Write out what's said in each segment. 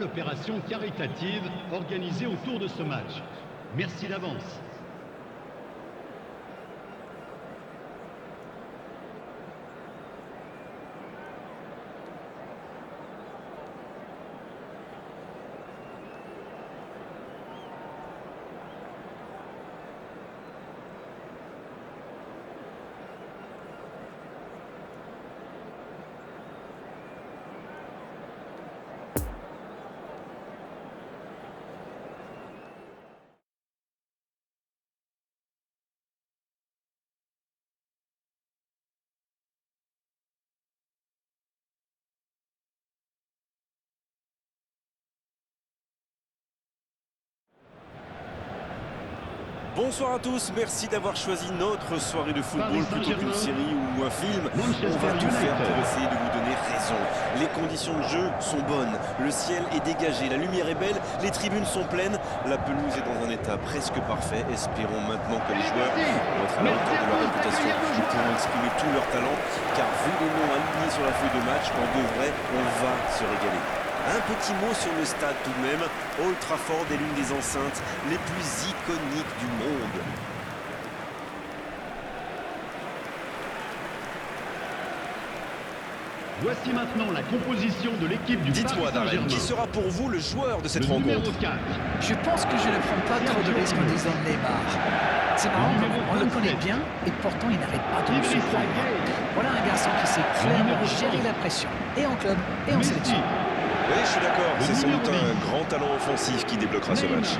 belle opération caritative organisée autour de ce match. Merci d'avance. Bonsoir à tous, merci d'avoir choisi notre soirée de football plutôt qu'une série ou un film. On va tout faire pour essayer de vous donner raison. Les conditions de jeu sont bonnes, le ciel est dégagé, la lumière est belle, les tribunes sont pleines, la pelouse est dans un état presque parfait. Espérons maintenant que les joueurs vont être à la hauteur de leur réputation et pourront exprimer tout leur talent, car vu les noms alignés sur la feuille de match, on va se régaler. Un petit mot sur le stade tout de même. Old Trafford est l'une des enceintes les plus iconiques du monde. Voici maintenant la composition de l'équipe du Paris Dites-moi, Darren, qui sera pour vous le joueur de cette rencontre? Numéro 4. Je pense que je ne prends pas trop de risques en disant Neymar. C'est marrant, on le connaît bien et pourtant il n'arrête pas de nous surprendre. Voilà un garçon qui sait clairement gérer la pression, et en club et en sélection. Oui, je suis d'accord. C'est sans doute un grand talent offensif qui débloquera ce match.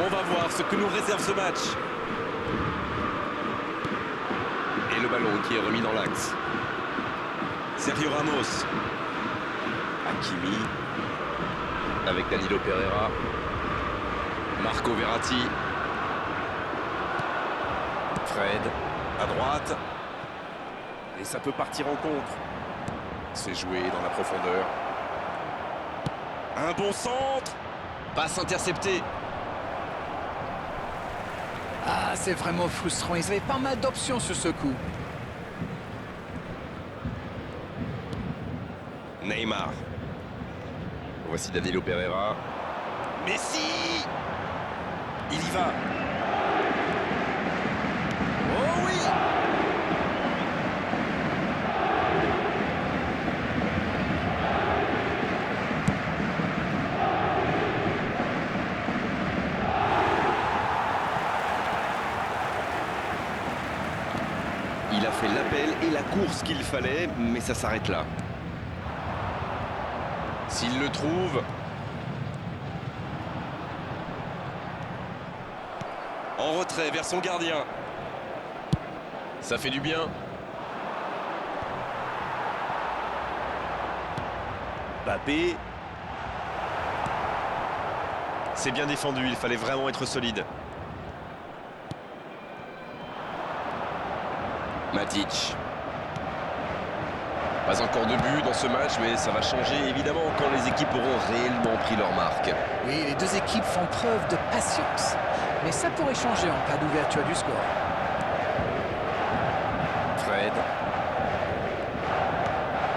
On va voir ce que nous réserve ce match. Et le ballon qui est remis dans l'axe. Sergio Ramos. Hakimi. Avec Danilo Pereira. Marco Verratti. Fred. À droite. Et ça peut partir en contre. C'est joué dans la profondeur. Un bon centre. Passe interceptée. Ah, c'est vraiment frustrant. Ils avaient pas mal d'options sur ce coup. Neymar. Voici Danilo Pereira. Messi. Il y va. Oh oui. Il a fait l'appel et la course qu'il fallait, mais ça s'arrête là. S'il le trouve... En retrait vers son gardien. Ça fait du bien. Mbappé. C'est bien défendu, il fallait vraiment être solide. Matic. Pas encore de but dans ce match, mais ça va changer évidemment quand les équipes auront réellement pris leur marque. Oui, les deux équipes font preuve de patience. Mais ça pourrait changer en cas d'ouverture du score. Fred.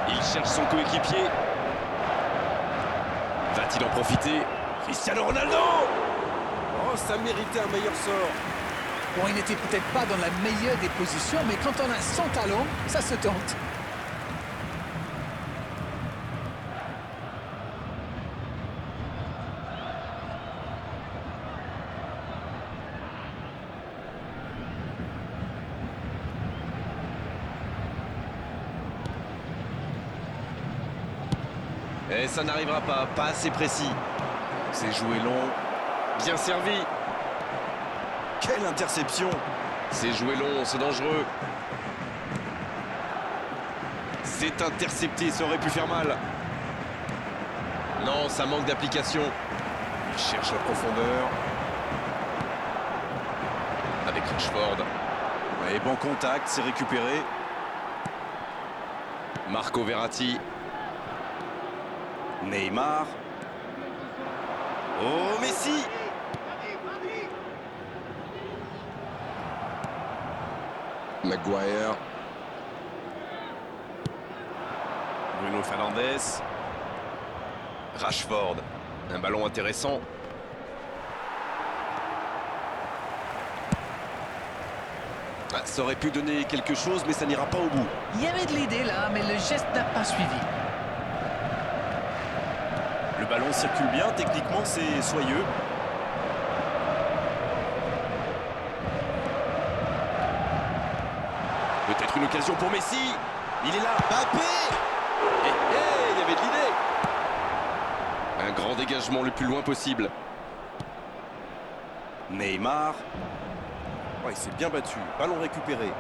Il cherche son coéquipier. Va-t-il en profiter? Cristiano Ronaldo! Oh, ça méritait un meilleur sort. Bon, il n'était peut-être pas dans la meilleure des positions, mais quand on a son talent, ça se tente. Et ça n'arrivera pas assez précis. C'est joué long, bien servi. Quelle interception! C'est joué long, c'est dangereux. C'est intercepté, ça aurait pu faire mal. Non, ça manque d'application. Il cherche la profondeur. Avec Rashford. Ouais, bon contact, c'est récupéré. Marco Verratti. Neymar. Oh, Messi! Maguire. Bruno Fernandes. Rashford. Un ballon intéressant. Ah, ça aurait pu donner quelque chose, mais ça n'ira pas au bout. Il y avait de l'idée là, mais le geste n'a pas suivi. Le ballon circule bien, techniquement c'est soyeux. Peut-être une occasion pour Messi. Il est là, Mbappé. Il y avait de l'idée. Un grand dégagement le plus loin possible. Neymar. Ouais, il s'est bien battu. Ballon récupéré.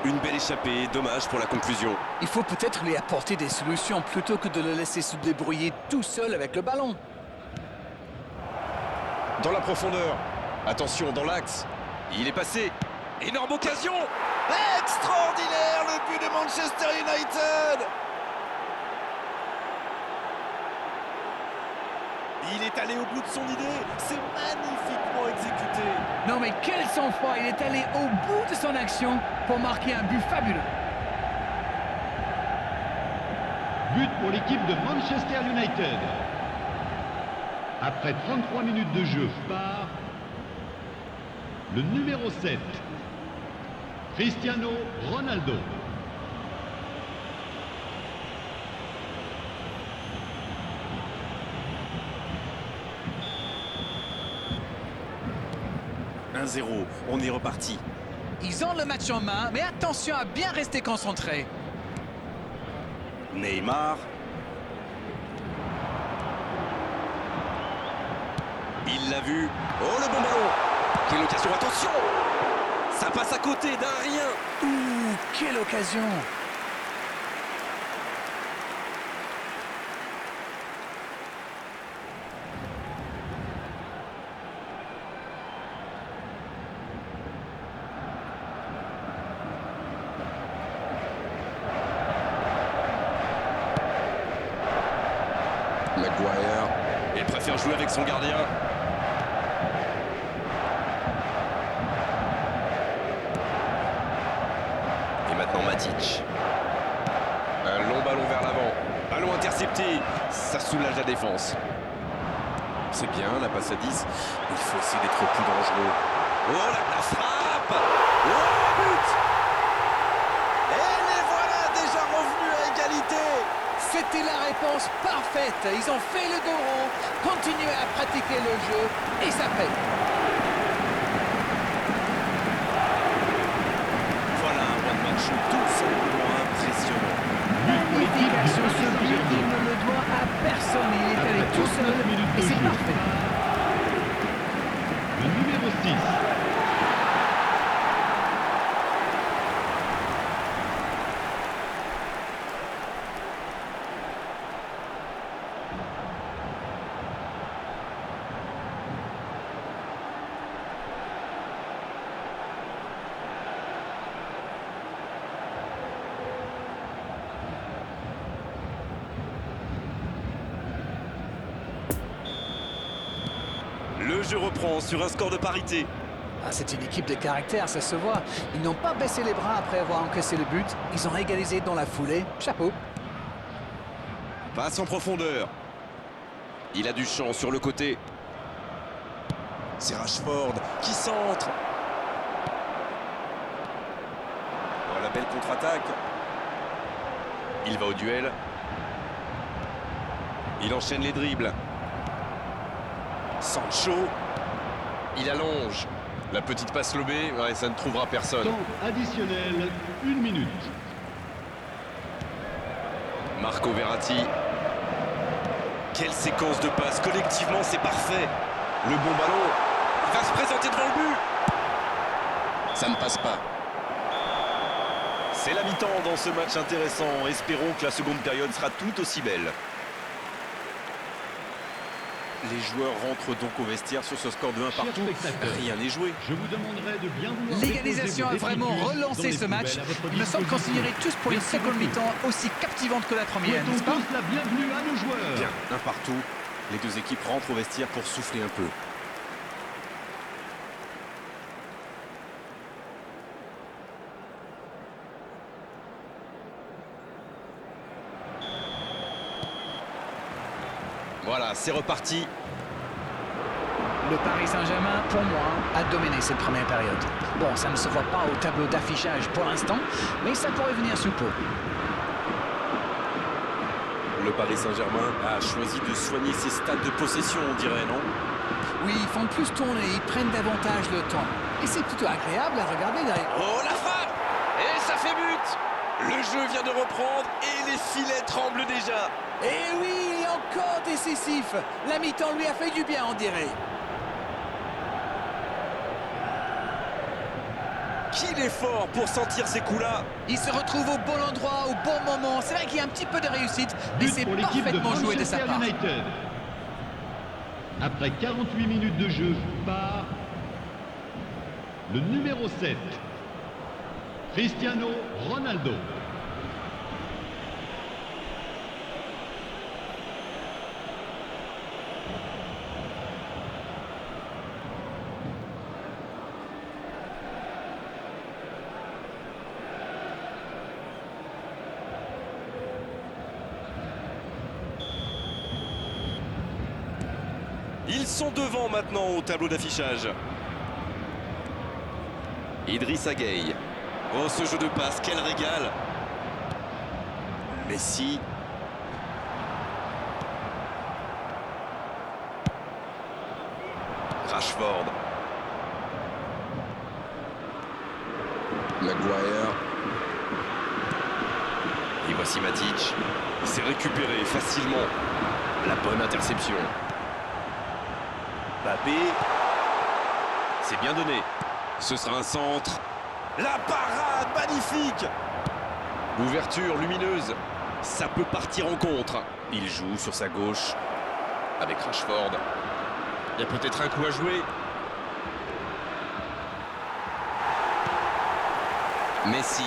Une belle échappée, dommage pour la conclusion. Il faut peut-être lui apporter des solutions plutôt que de le laisser se débrouiller tout seul avec le ballon. Dans la profondeur. Attention, dans l'axe. Il est passé. Énorme occasion. Extraordinaire, le but de Manchester United. Il est allé au bout de son idée. C'est magnifiquement exécuté. Non mais quel sang-froid, il est allé au bout de son action pour marquer un but fabuleux. But pour l'équipe de Manchester United. Après 33 minutes de jeu par le numéro 7, Cristiano Ronaldo. « 1-0, on est reparti. » Ils ont le match en main, mais attention à bien rester concentré. Neymar. Il l'a vu. Oh, le bon ballon. Quelle occasion, attention. Ça passe à côté d'un rien. Ouh, quelle occasion! Maguire. Il préfère jouer avec son gardien. Et maintenant Matic. Un long ballon vers l'avant. Ballon intercepté. Ça soulage la défense. C'est bien, la passe à 10. Il faut essayer d'être plus dangereux. Oh, la frappe. Oh, le but. Et les voilà déjà revenus à égalité. C'était la réponse parfaite. Ils ont fait le dos rond, continué à pratiquer le jeu et ça paye. Voilà un run de match tout simplement impressionnant. Magnifique action, ce but, il ne le doit à personne. Il est allé tout seul et c'est parfait. Le numéro 6. Le jeu reprend sur un score de parité. Ah, c'est une équipe de caractère, ça se voit. Ils n'ont pas baissé les bras après avoir encaissé le but. Ils ont égalisé dans la foulée. Chapeau. Passe en profondeur. Il a du champ sur le côté. C'est Rashford qui centre. Oh, la belle contre-attaque. Il va au duel. Il enchaîne les dribbles. Sancho. Il allonge. La petite passe lobée, ouais, ça ne trouvera personne. Temps additionnel, 1 minute. Marco Verratti. Quelle séquence de passes. Collectivement, c'est parfait. Le bon ballon. Il va se présenter devant le but. Ça ne passe pas. C'est la mi-temps dans ce match intéressant. Espérons que la seconde période sera tout aussi belle. Les joueurs rentrent donc au vestiaire sur ce score de 1 partout. Rien n'est joué. Je vous demanderai de bien vouloir L'égalisation a vraiment relancé ce match. Il me semble qu'on signerait tous pour une seconde mi-temps aussi captivante que la première, n'est-ce pas? La bienvenue à nos joueurs. Bien, 1 partout. Les deux équipes rentrent au vestiaire pour souffler un peu. Voilà, c'est reparti. Le Paris Saint-Germain, pour moi, a dominé cette première période. Bon, ça ne se voit pas au tableau d'affichage pour l'instant, mais ça pourrait venir sous peu. Le Paris Saint-Germain a choisi de soigner ses stades de possession, on dirait, non? Oui, ils font plus tourner, ils prennent davantage le temps. Et c'est plutôt agréable à regarder derrière. Oh, la frappe! Et ça fait but! Le jeu vient de reprendre et les filets tremblent déjà. Et oui, il est encore décisif. La mi-temps lui a fait du bien, on dirait. Qu'il est fort pour sentir ces coups-là. Il se retrouve au bon endroit, au bon moment. C'est vrai qu'il y a un petit peu de réussite, mais But c'est pour l'équipe de parfaitement joué de sa Manchester part. United. Après 48 minutes de jeu par le numéro 7, Cristiano Ronaldo. Ils sont devant maintenant au tableau d'affichage. Idrissa Gueye. Oh, ce jeu de passe, quel régal. Messi. Rashford. Maguire. Et voici Matic. Il s'est récupéré facilement. La bonne interception. Mbappé. C'est bien donné. Ce sera un centre. La parade magnifique. L'ouverture lumineuse. Ça peut partir en contre. Il joue sur sa gauche avec Rashford. Il y a peut-être un coup à jouer. Messi.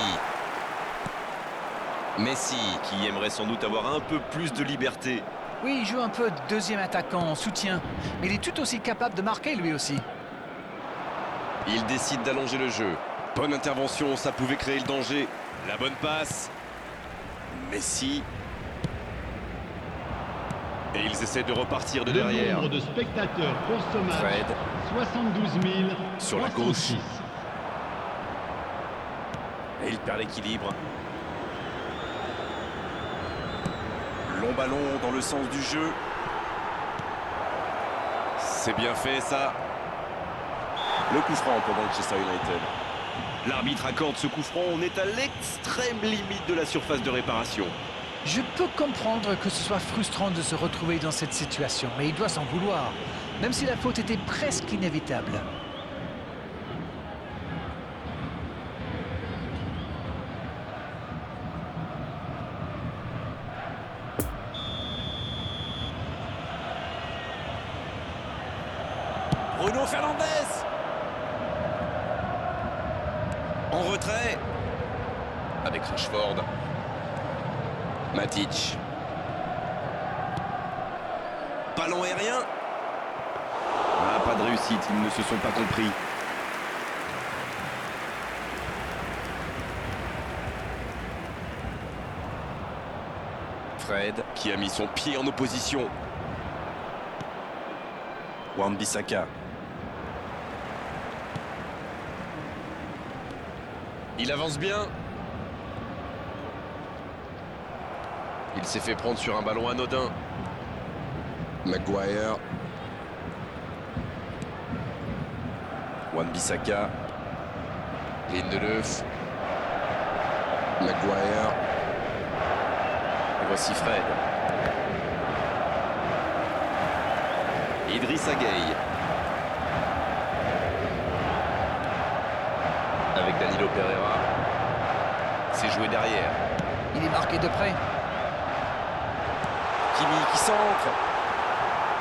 Messi qui aimerait sans doute avoir un peu plus de liberté. Oui, il joue un peu de deuxième attaquant en soutien, mais il est tout aussi capable de marquer lui aussi. Il décide d'allonger le jeu. Bonne intervention, ça pouvait créer le danger. La bonne passe. Messi. Et ils essaient de repartir de derrière. Le nombre de spectateurs pour ce match, Fred. 72 000 Sur la 306. gauche. Et il perd l'équilibre. Long ballon dans le sens du jeu. C'est bien fait ça. Le coup franc pour Manchester United. L'arbitre accorde ce coup franc. On est à l'extrême limite de la surface de réparation. Je peux comprendre que ce soit frustrant de se retrouver dans cette situation, mais il doit s'en vouloir, même si la faute était presque inévitable. Bruno Fernandes. En retrait. Avec Rashford. Matic. Ballon aérien. Ah, pas de réussite, ils ne se sont pas compris. Fred qui a mis son pied en opposition. Wan-Bissaka. Il avance bien. Il s'est fait prendre sur un ballon anodin. Maguire. Wan-Bissaka. Lindelöf. Maguire. Et voici Fred. Idrissa Gueye. Danilo Pereira. C'est joué derrière. Il est marqué de près. Kimi qui centre.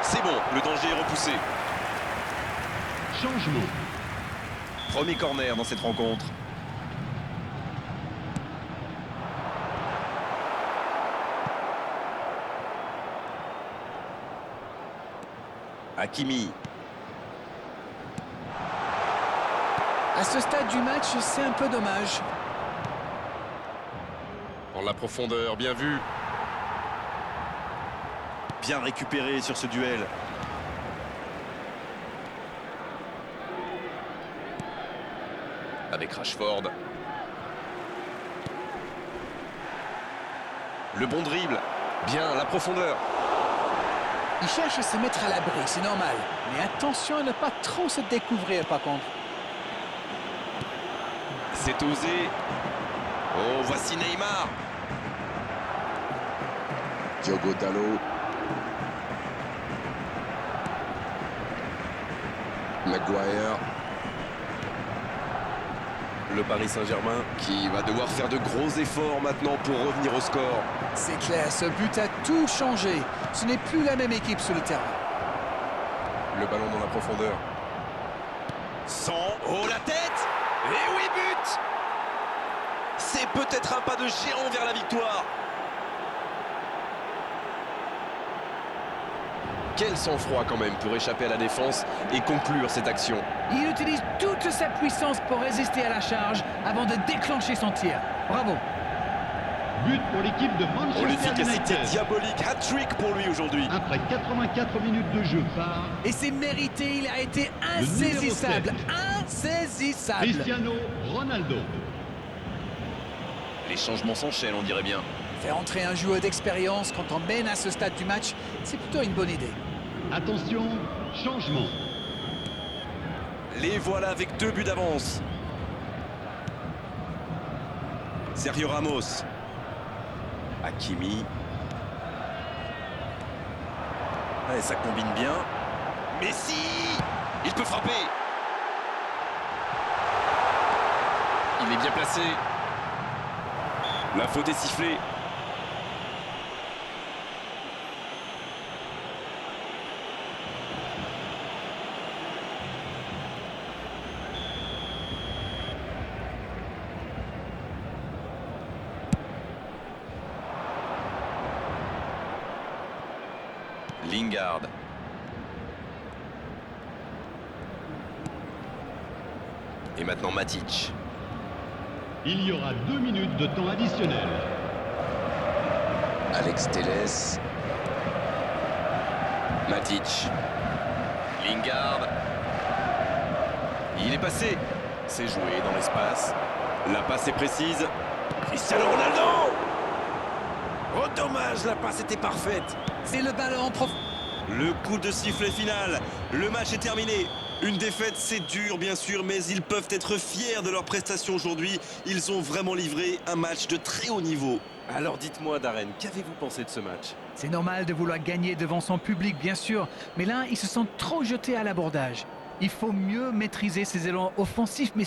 C'est bon, le danger est repoussé. Changement. Premier corner dans cette rencontre. Hakimi. À ce stade du match, c'est un peu dommage. Dans la profondeur, bien vu. Bien récupéré sur ce duel. Avec Rashford. Le bon dribble. Bien, la profondeur. Il cherche à se mettre à l'abri, c'est normal. Mais attention à ne pas trop se découvrir par contre. C'est osé. Oh, voici Neymar. Diogo Dalot. Maguire. Le Paris Saint-Germain qui va devoir faire de gros efforts maintenant pour revenir au score. C'est clair, ce but a tout changé. Ce n'est plus la même équipe sur le terrain. Le ballon dans la profondeur. Oh, la tête. Et oui, but. C'est peut-être un pas de géant vers la victoire. Quel sang-froid quand même pour échapper à la défense et conclure cette action. Il utilise toute sa puissance pour résister à la charge avant de déclencher son tir. Bravo. But pour l'équipe de Oh, Manchester l'efficacité United. diabolique, hat-trick pour lui aujourd'hui. Après 84 minutes de jeu par Et c'est mérité, il a été Le numéro insaisissable. 7. Insaisissable. Cristiano Ronaldo. Les changements s'enchaînent, on dirait bien. Faire entrer un joueur d'expérience quand on mène à ce stade du match, c'est plutôt une bonne idée. Attention, changement. Les voilà avec 2 buts d'avance. Sergio Ramos. Hakimi. Ouais, ça combine bien. Messi. Il peut frapper. Il est bien placé. La faute est sifflée. Lingard. Et maintenant Matic. Il y aura 2 minutes de temps additionnel. Alex Telles. Matic. Lingard. Il est passé. C'est joué dans l'espace. La passe est précise. Cristiano Ronaldo. Oh dommage, la passe était parfaite. C'est le ballon en profondeur. Le coup de sifflet final. Le match est terminé. Une défaite, c'est dur bien sûr, mais ils peuvent être fiers de leur prestation aujourd'hui. Ils ont vraiment livré un match de très haut niveau. Alors dites-moi Darren, qu'avez-vous pensé de ce match? C'est normal de vouloir gagner devant son public, bien sûr. Mais là, ils se sont trop jetés à l'abordage. Il faut mieux maîtriser ses élans offensifs, mais